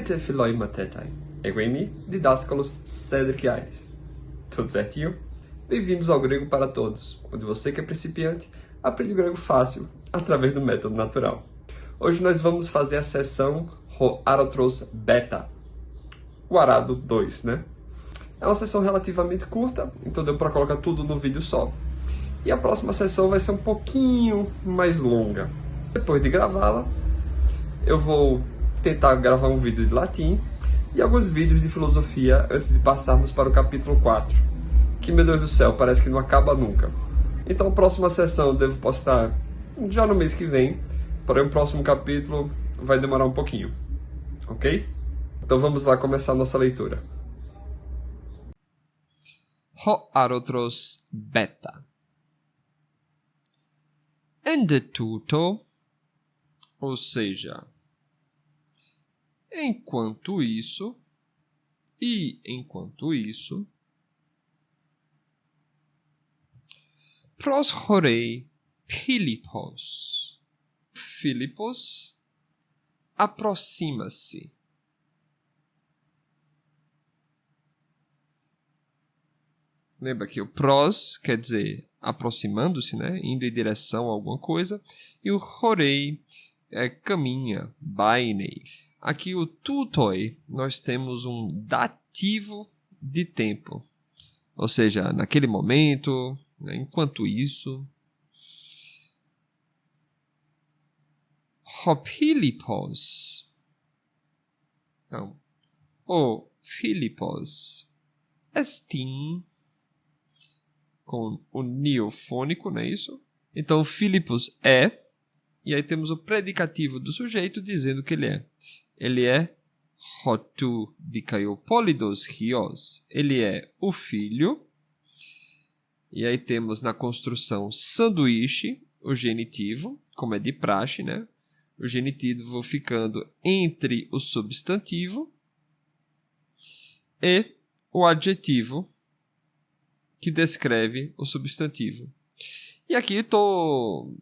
Ahojte filoi matetai. Eguemi, Didáscalos Cedric Aires. Tudo certinho? Bem-vindos ao Grego para Todos, onde você que é principiante aprende o grego fácil, através do método natural. Hoje nós vamos fazer a sessão Ho Arotros Beta, o arado 2, né? É uma sessão relativamente curta, então deu para colocar tudo no vídeo só. E a próxima sessão vai ser um pouquinho mais longa. Depois de gravá-la, eu vou tentar gravar um vídeo de latim e alguns vídeos de filosofia antes de passarmos para o capítulo 4, que, meu Deus do céu, parece que não acaba nunca. Então a próxima sessão eu devo postar já no mês que vem, porém o próximo capítulo vai demorar um pouquinho, ok? Então vamos lá começar a nossa leitura. Ho arotros beta. Ende tuto, ou seja, enquanto isso, pros horei Philippos. Philippos aproxima-se. Lembra que o pros quer dizer aproximando-se, né? Indo em direção a alguma coisa. E o horei é caminha, bainei. Aqui o tutoi, nós temos um dativo de tempo. Ou seja, naquele momento, né? Enquanto isso. Ho Philippos. Então, o Philippos estin com o neofônico, não é isso? Então, Philippos é, e aí temos o predicativo do sujeito dizendo que ele é. Ele é hotu dikaiopólidos rios. Ele é o filho. E aí temos na construção sanduíche o genitivo, como é de praxe, né? O genitivo ficando entre o substantivo e o adjetivo que descreve o substantivo. E aqui estou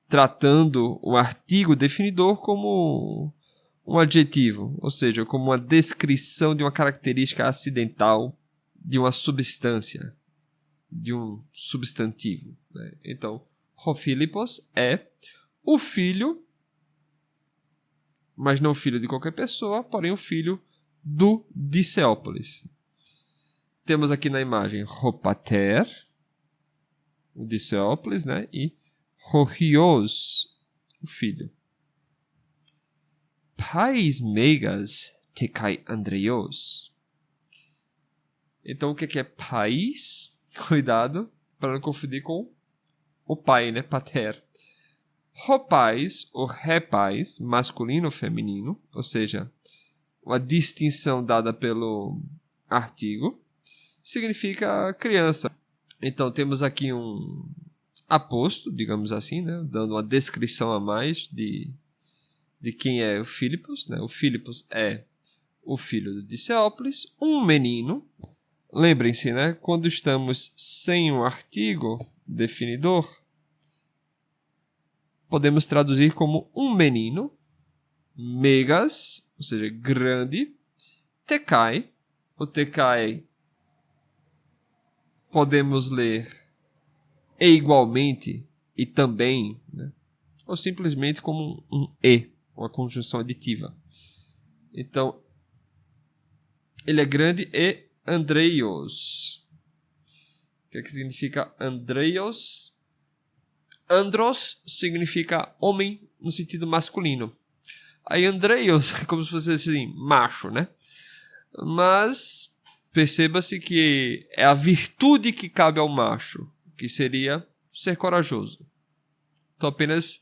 tratando o artigo definidor como um adjetivo, ou seja, como uma descrição de uma característica acidental de uma substância, de um substantivo, né? Então, ho Philippos é o filho, mas não o filho de qualquer pessoa, porém o filho do Diceópolis. Temos aqui na imagem ho pater, o Diceópolis, né? E ho hios, o filho. Pais megas tekai andreios. Então, o que é pais? Cuidado, para não confundir com o pai, né? Pater. Ho pais, ou repais, masculino ou feminino, ou seja, uma distinção dada pelo artigo, significa criança. Então, temos aqui um aposto, digamos assim, né? Dando uma descrição a mais de quem é o Philippos, né? O Philippos é o filho do Diceópolis, um menino. Lembrem-se, né? Quando estamos sem um artigo definidor, podemos traduzir como um menino, megas, ou seja, grande, tekai. O tekai podemos ler e igualmente e também, né? Ou simplesmente como um e, uma conjunção aditiva. Então, ele é grande e andreios. O que significa andreios? Andros significa homem no sentido masculino. Aí andreios é como se fosse assim, macho, né? Mas perceba-se que é a virtude que cabe ao macho, que seria ser corajoso. Estou apenas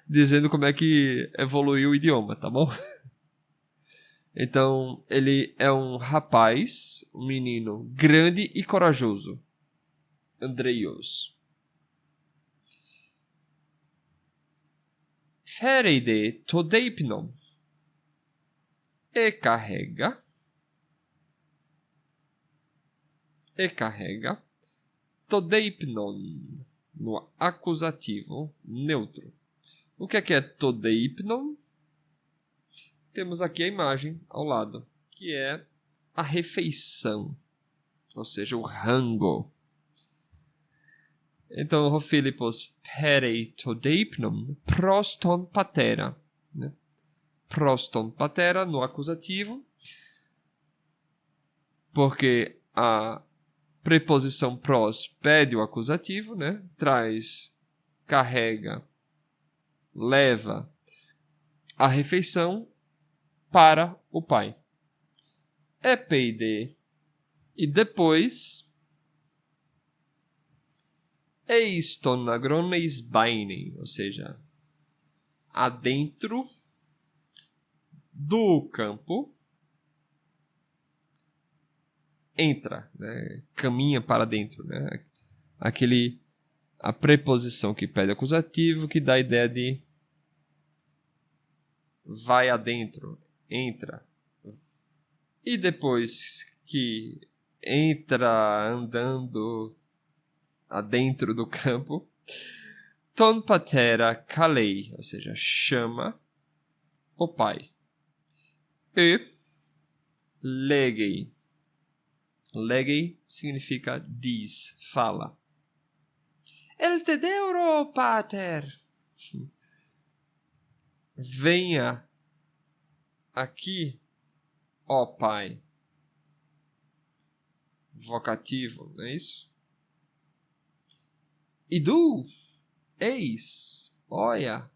dizendo como é que evoluiu o idioma, tá bom? Então, ele é um rapaz, um menino grande e corajoso. Andreios. Fereide todeipnon. E carrega todeipnon no acusativo neutro. O que é todeipnon? temos aqui a imagem ao lado, que é a refeição, ou seja, o rango. Então, o Philippos perei to deipnon proston patera. Né? Proston patera no acusativo, porque a preposição pros pede o acusativo, né? Traz, carrega, leva a refeição para o pai. Epeide. E depois eiston agroneis bainen, ou seja, adentro do campo, entra, né? Caminha para dentro, né? A preposição que pede acusativo, que dá a ideia de vai adentro, entra. E depois que entra andando adentro do campo, ton patera kalei, ou seja, chama o pai. E legei. Legei significa diz, fala. El te deuro, pater. Venha aqui, ó pai. Vocativo, não é isso? Idu, eis, olha.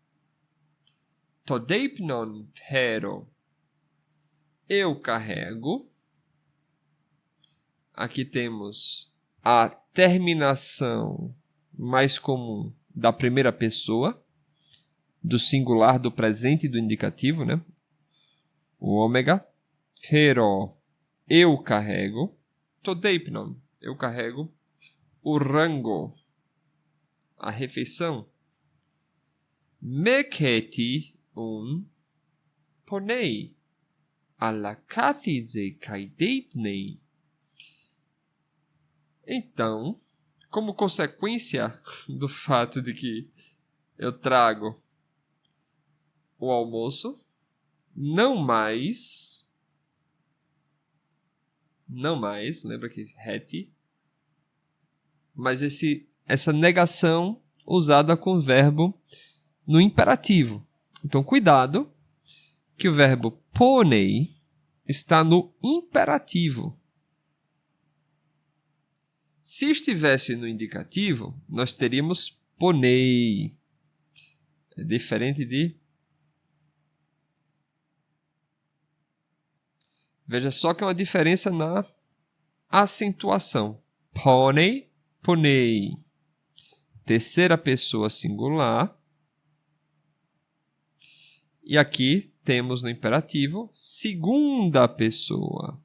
Todeipnon pero. Eu carrego. Aqui temos a terminação mais comum da primeira pessoa, do singular, do presente e do indicativo, né? O ômega. Pero, eu carrego. Todeipnon, eu carrego. O rango, a refeição. Meketi ponei alla kathize kai deipnei. Então, como consequência do fato de que eu trago o almoço, não mais, lembra que heti, mas essa negação usada com o verbo no imperativo. Então, cuidado, que o verbo ponei está no imperativo. Se estivesse no indicativo, nós teríamos ponei. É diferente de... Veja só que é uma diferença na acentuação. Ponei, ponei. Terceira pessoa singular. E aqui temos no imperativo segunda pessoa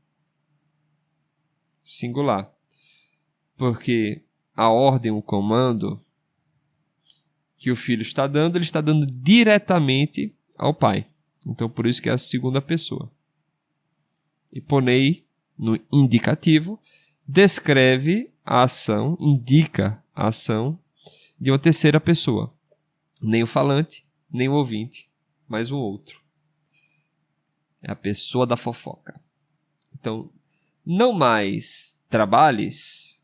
singular. Porque a ordem, o comando que o filho está dando, ele está dando diretamente ao pai. Então, por isso que é a segunda pessoa. E ponei no indicativo, descreve a ação, indica a ação de uma terceira pessoa. Nem o falante, nem o ouvinte, mas o outro. É a pessoa da fofoca. Então, não mais trabalhes,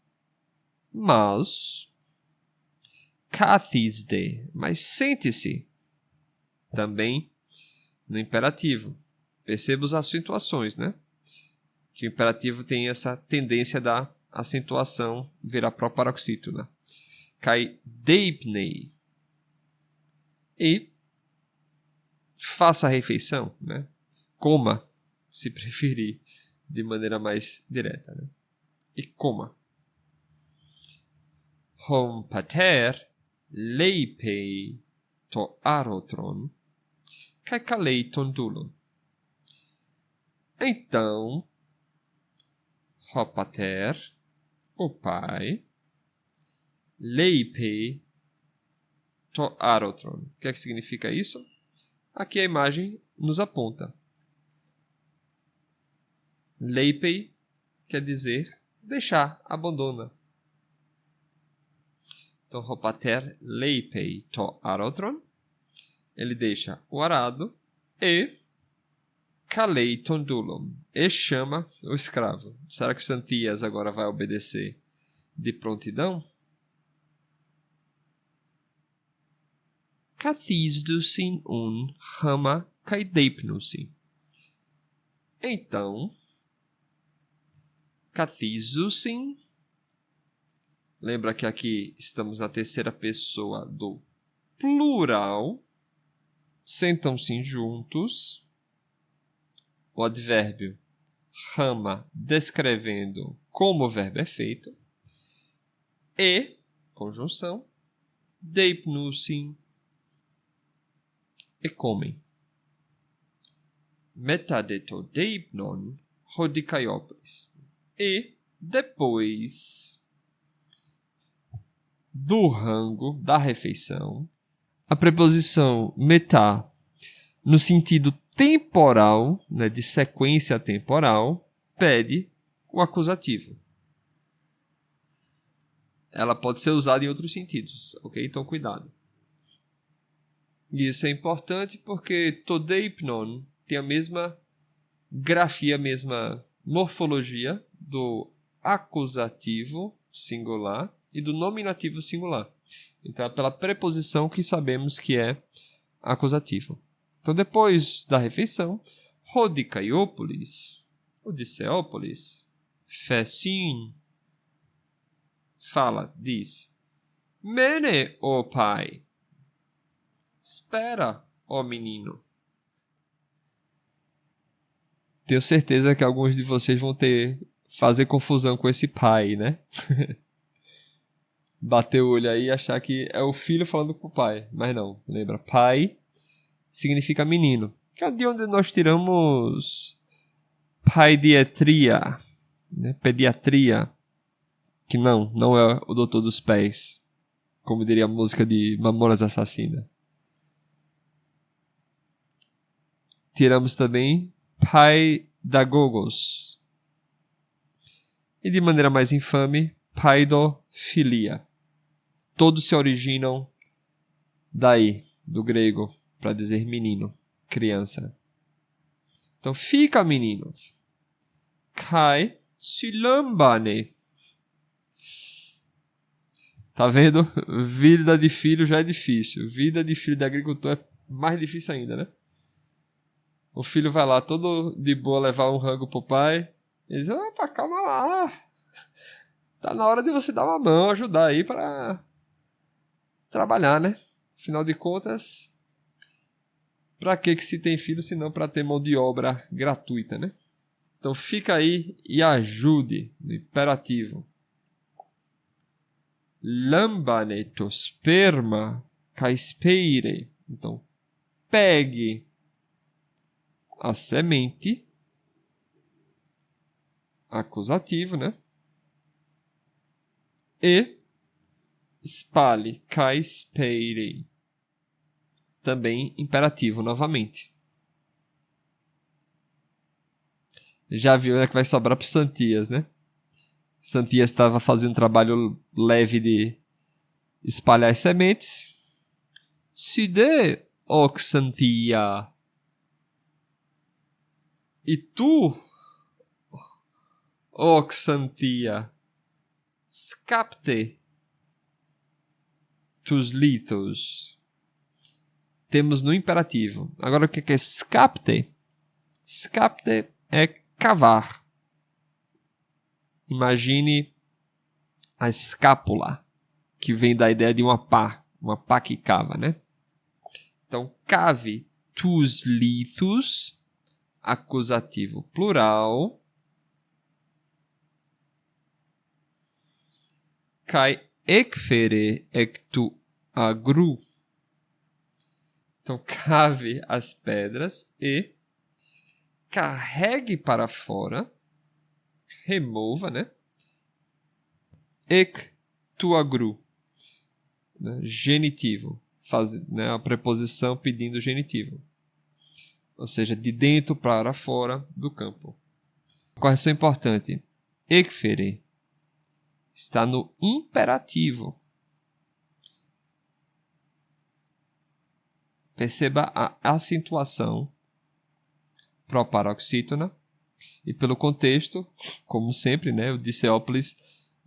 mas cathizde, mas sente-se. Também no imperativo. Perceba as acentuações, né? Que o imperativo tem essa tendência da acentuação virar proparoxítona. Kai deipnei. E faça a refeição, né? Coma, se preferir, de maneira mais direta, né? E coma. Hom pater leipei to arotron kai kalei tondulon. Então, o pater, o pai, leipei to arotron. O que é que significa isso? Aqui a imagem nos aponta. Leipei quer dizer deixar, abandona. Então, o pater leipei to arotron. Ele deixa o arado e Kalei tondulum. E chama o escravo. Será que Santias agora vai obedecer de prontidão? Kathisdusin hama kaideipnusin. Então, Kathisdusin. Lembra que aqui estamos na terceira pessoa do plural. Sentam-se juntos. O advérbio rama descrevendo como o verbo é feito. E, conjunção, deipnusin, e comem. Metadeto deipnon rodikaiopris. E, depois do rango da refeição, a preposição meta, no sentido temporal, né, de sequência temporal, pede o acusativo. Ela pode ser usada em outros sentidos, ok? Então, cuidado. E isso é importante porque todeipnon tem a mesma grafia, a mesma morfologia do acusativo singular e do nominativo singular. Então, é pela preposição que sabemos que é acusativo. Então, depois da refeição, Rodikaiópolis, Odisseópolis, Fessin, fala, diz, Mene, ó pai, espera, ó menino. Tenho certeza que alguns de vocês vão fazer confusão com esse pai, né? Bater o olho aí e achar que é o filho falando com o pai. Mas não, lembra, pai significa menino. Que é de onde nós tiramos paidiatria, né? Pediatria, que não é o doutor dos pés, como diria a música de Mamonas Assassinas. Tiramos também paidagogos. E de maneira mais infame, paidofilia. Todos se originam daí, do grego, para dizer menino, criança. Então, fica menino. Kai silambane. Tá vendo? Vida de filho já é difícil. Vida de filho de agricultor é mais difícil ainda, né? O filho vai lá todo de boa levar um rango pro pai. Ele diz, opa, calma lá. Tá na hora de você dar uma mão, ajudar aí para trabalhar, né? Afinal de contas, para que se tem filho se não para ter mão de obra gratuita, né? Então fica aí e ajude no imperativo. Lambane sperma caespeire. Então, pegue a semente, acusativo, né? E espalhe, caespeire. Também imperativo novamente. Já viu, né, que vai sobrar para Santias, né? Santias estava fazendo um trabalho leve de espalhar as sementes. Se dê, ó Santia. E tu, ó Santia, scapte tus litos. Temos no imperativo. Agora o que é scapte? Scapte é cavar. Imagine a escápula, que vem da ideia de uma pá que cava, né? Então, cave tus litos, acusativo plural, kai ekfere ectu agru. Então, cave as pedras e carregue para fora, remova, né? Ectu agru, né? Genitivo, né? A preposição pedindo genitivo. Ou seja, de dentro para fora do campo. Correção importante. Ekfere está no imperativo. Perceba a acentuação proparoxítona. E pelo contexto, como sempre, né, o Diceópolis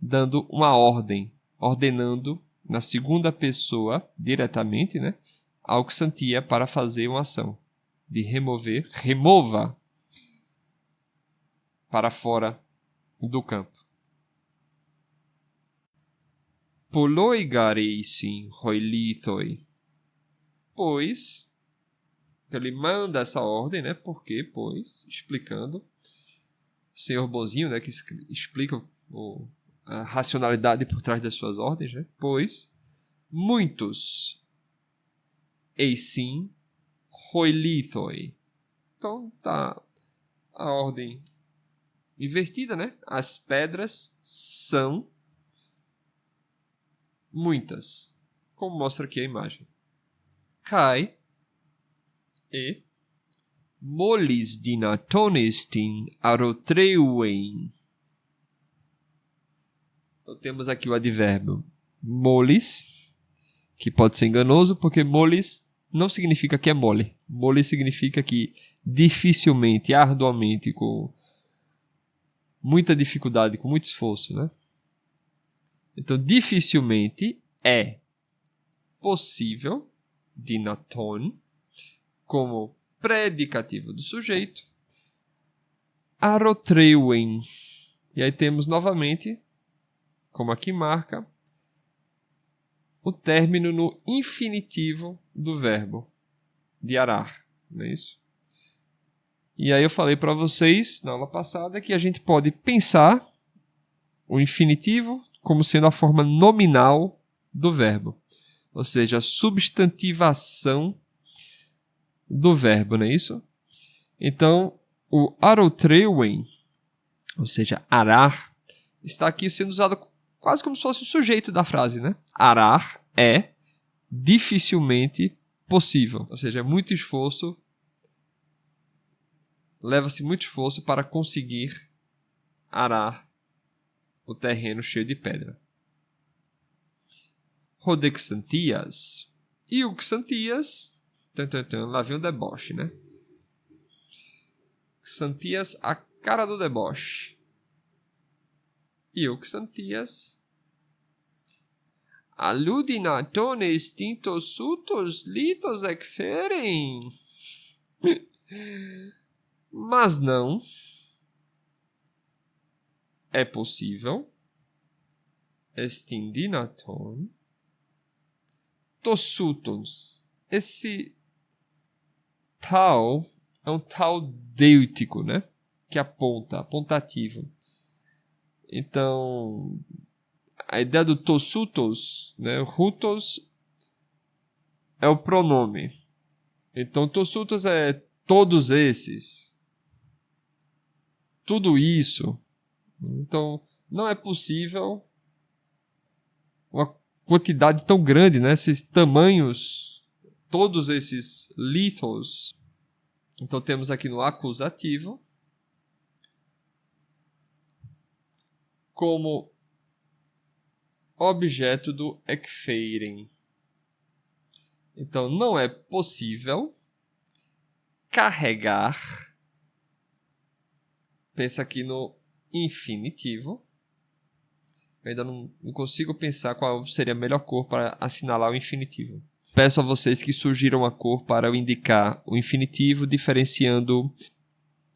dando uma ordem, ordenando na segunda pessoa, diretamente, né, a Oxantia para fazer uma ação de remova para fora do campo. Poloigareisin roilithoi. Pois, ele manda essa ordem, né, porque, pois, explicando, o senhor bonzinho, né, que explica a racionalidade por trás das suas ordens, né, pois muitos eisin roilithoi. Então tá a ordem invertida, né? As pedras são muitas, como mostra aqui a imagem. Kai e molis dinatonestin arotreuein. Então temos aqui o advérbio molis, que pode ser enganoso, porque molis não significa que é mole. Mole significa que dificilmente, arduamente, com muita dificuldade, com muito esforço, né? Então, dificilmente é possível, dinaton, como predicativo do sujeito, arotreuem. E aí temos novamente, como aqui marca, o término no infinitivo do verbo, de arar, não é isso? E aí eu falei para vocês, na aula passada, que a gente pode pensar o infinitivo como sendo a forma nominal do verbo, ou seja, a substantivação do verbo, não é isso? Então, o arotreuem, ou seja, arar, está aqui sendo usado quase como se fosse o sujeito da frase, né? Arar é dificilmente possível, ou seja, é muito esforço, leva-se muito esforço para conseguir arar o terreno cheio de pedra. Rodexanthias. E o Xanthias, lá vem o deboche, né? Xanthias, a cara do deboche. E o Xanthias, aludinatones tintos sutos litos ecferem. Mas não é possível estindinaton tossutons. Esse tal é um tal deítico, né? Que aponta, apontativo. Então, a ideia do tossutos, né? Rutos é o pronome. Então, tossutos é todos esses. Tudo isso. Então, não é possível uma quantidade tão grande, né? Esses tamanhos, todos esses lithos. Então, temos aqui no acusativo como objeto do ekfeiren. Então, não é possível carregar. Pensa aqui no infinitivo. Eu ainda não consigo pensar qual seria a melhor cor para assinalar o infinitivo. Peço a vocês que sugiram a cor para eu indicar o infinitivo, diferenciando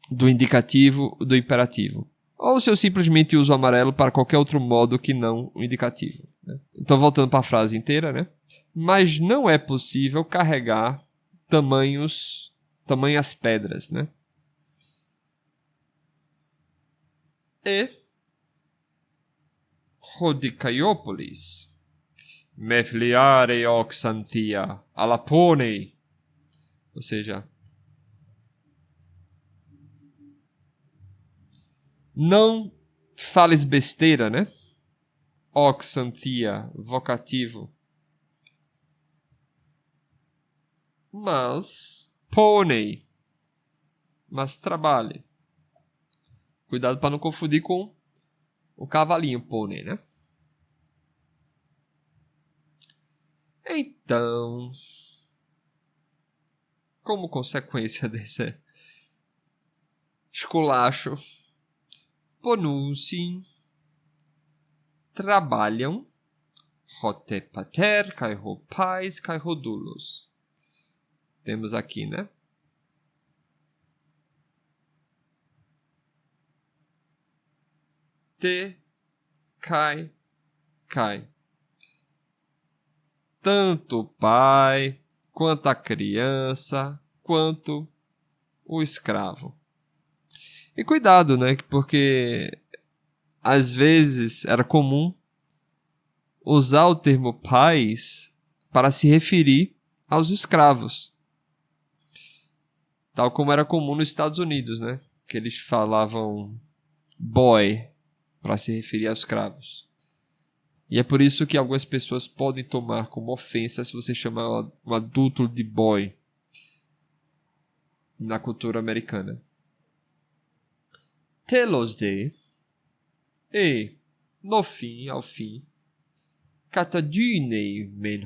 do indicativo do imperativo. Ou se eu simplesmente uso o amarelo para qualquer outro modo que não o indicativo. Né? Então, voltando para a frase inteira, né? Mas não é possível carregar tamanhas pedras, né? E Rodicaiópolis, mefliare oxanthia, alaponei, ou seja, não fales besteira, né? Oxanthia, vocativo. Mas pônei, mas trabalhe. Cuidado para não confundir com o cavalinho pônei, né? Então, como consequência esculacho, ponunsin, trabalham, hote pater, kai ho pais, kai ho doulos. Temos aqui, né? Te, kai, kai. Tanto o pai, quanto a criança, quanto o escravo. E cuidado, né? Porque às vezes era comum usar o termo pais para se referir aos escravos. Tal como era comum nos Estados Unidos, né? Que eles falavam boy para se referir aos escravos. E é por isso que algumas pessoas podem tomar como ofensa se você chamar um adulto de boy na cultura americana. Telos de, e, no fim, ao fim, catadynei men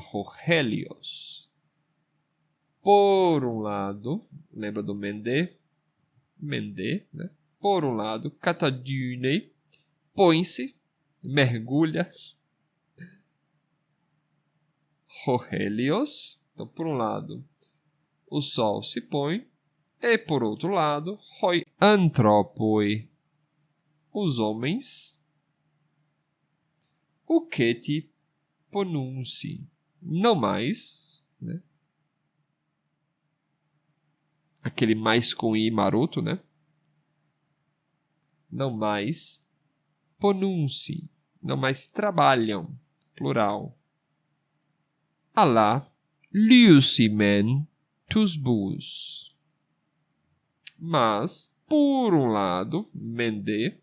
helios. Por um lado, lembra do mende, né? Por um lado, catadynei, põe-se, mergulha, helios. Então, por um lado, o sol se põe, e por outro lado, hoi anthropoi, os homens, o que te ponunci, não mais, né? Aquele mais com i maroto, né? Não mais ponunci, não mais trabalham, plural. Alá, liusimen tus bus. Mas, por um lado, mende,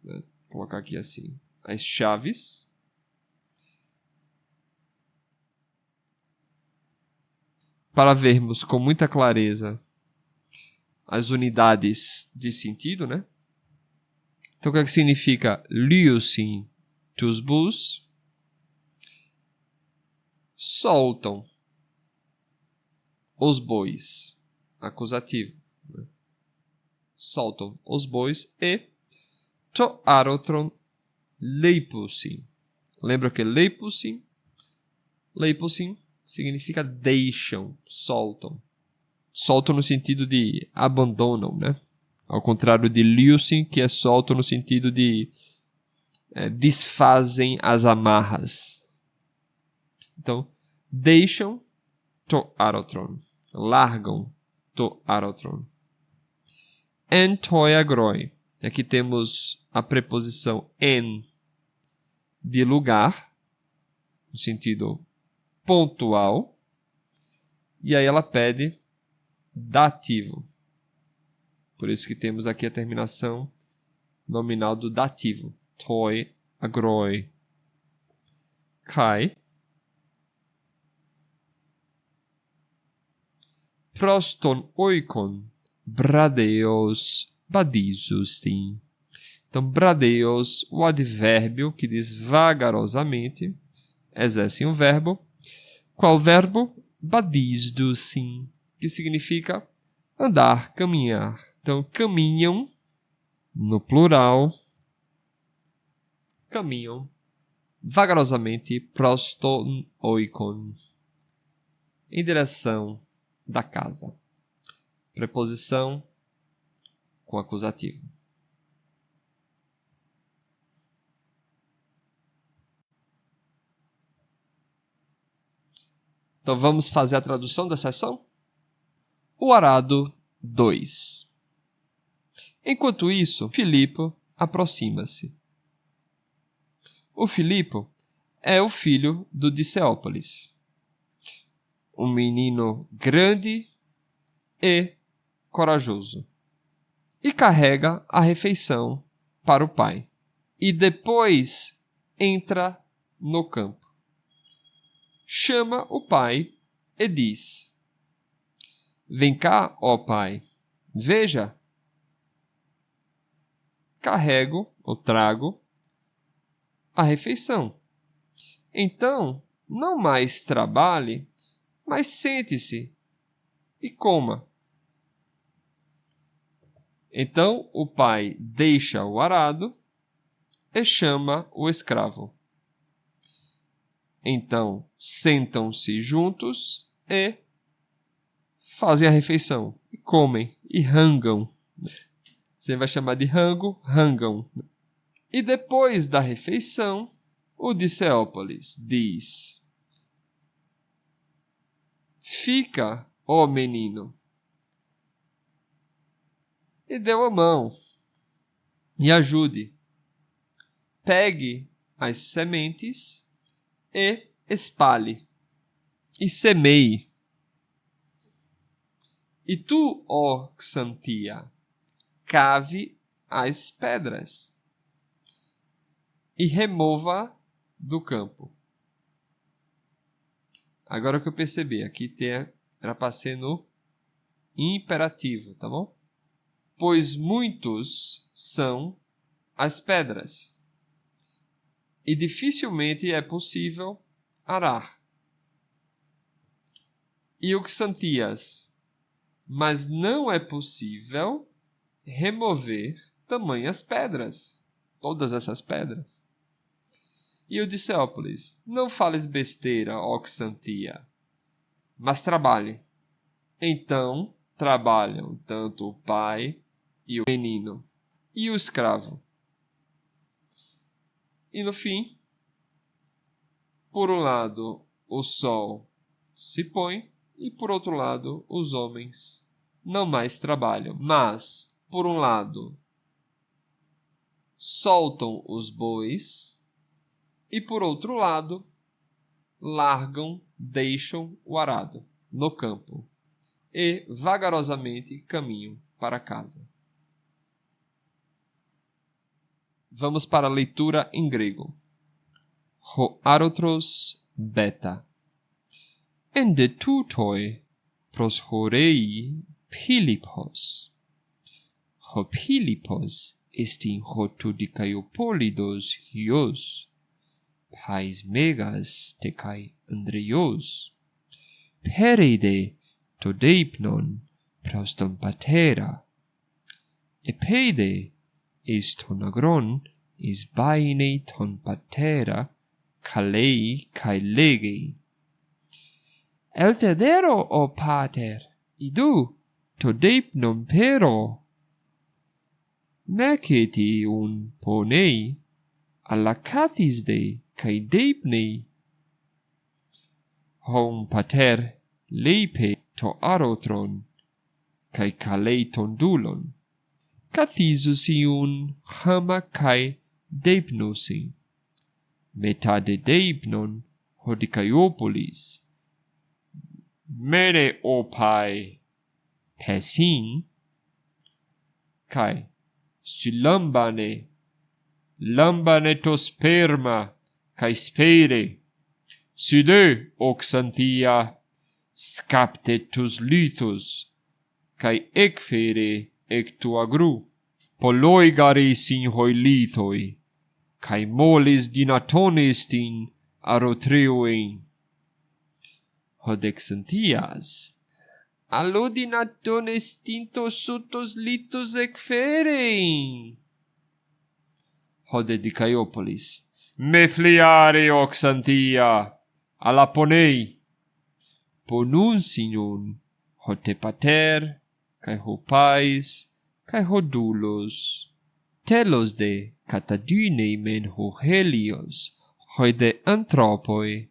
né? Vou colocar aqui assim, as chaves, para vermos com muita clareza as unidades de sentido, né? Então, o que é que significa liusin tus bus? Soltam os bois, acusativo, né? Soltam os bois e to arotron leipusin. Lembra que leipusin significa deixam, soltam. Soltam no sentido de abandonam, né? Ao contrário de liusin, que é soltam no sentido de desfazem as amarras. Então, deixam to arotron, largam to arotron. En toi agroi. Aqui temos a preposição en de lugar, no sentido pontual, e aí ela pede dativo. Por isso que temos aqui a terminação nominal do dativo. Toi agroi. Kai. Proston oikon. Bradeos badisustin. Então, bradeos, o advérbio que diz vagarosamente, exerce um verbo. Qual verbo? Badisdusin, que significa andar, caminhar. Então, caminham, no plural, caminham vagarosamente, proston oikon, em direção da casa. Preposição com acusativo. Então vamos fazer a tradução da seção? O arado 2. Enquanto isso, Filipo aproxima-se. O Filipo é o filho do Diceópolis. Um menino grande e corajoso. E carrega a refeição para o pai. E depois entra no campo. Chama o pai e diz: Vem cá, ó pai, veja. Carrego ou trago a refeição. Então, não mais trabalhe, mas sente-se e coma. Então o pai deixa o arado e chama o escravo. Então sentam-se juntos e fazem a refeição, e comem, e rangam. Você vai chamar de rango, rangam. E depois da refeição, Odisseópolis diz: fica, ó menino. E deu a mão. E ajude. Pegue as sementes e espalhe. E semeie. E tu, ó Xantia, cave as pedras e remova do campo. Agora que eu percebi, aqui era para ser no imperativo, tá bom? Pois muitos são as pedras, e dificilmente é possível arar. E o Xantias, mas não é possível remover tamanhas pedras, todas essas pedras. E Odisseópolis, não fales besteira, ó Xantia, mas trabalhe. Então trabalham tanto o pai e o menino e o escravo. E no fim, por um lado o sol se põe e por outro lado os homens não mais trabalham. Mas, por um lado, soltam os bois e por outro lado, deixam o arado no campo e vagarosamente caminham para casa. Vamos para a leitura em grego. Ho arotros beta. Ende tutoi pros horei Philippos. Ho Philippos estin ho Dikaiopolidos hios. Pais megas te kai Andreios. Peride to deipnon proston patera. Epede is ton agron is baine ton patera kalei kai legei. Eltedero o pater, idu to deipnon pero. Meceti un ponei alla cathisde kai deipnei. Hom pater leipe to arotron kai kaleiton dulon. Cathizusi un hama kai deipnosi. Meta de deipnon Hodikaiopolis. Mene opai pesin kai lambane to sperma kai spere sude oxantia scapte tus lithos kai ekfere ectu agru poloigaris in hoi lithoi kai molis dinatonestin arotreoen hodexantias allodinatones tinto sutos litos ekferein. Hode Dikaiopolis. Me fliare oxantia, alla ponei. Ponunsinun, hote pater, kai ho pais, kai ho dulos. Telos de catadune men ho helios, hoide anthropoi,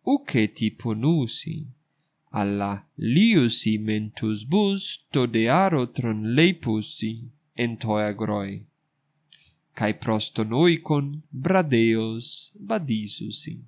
uceti ponusi. Alla liusi mentus bus to de arotron leipusi en toi agroi, kai prostonoikon bradeos badisusi.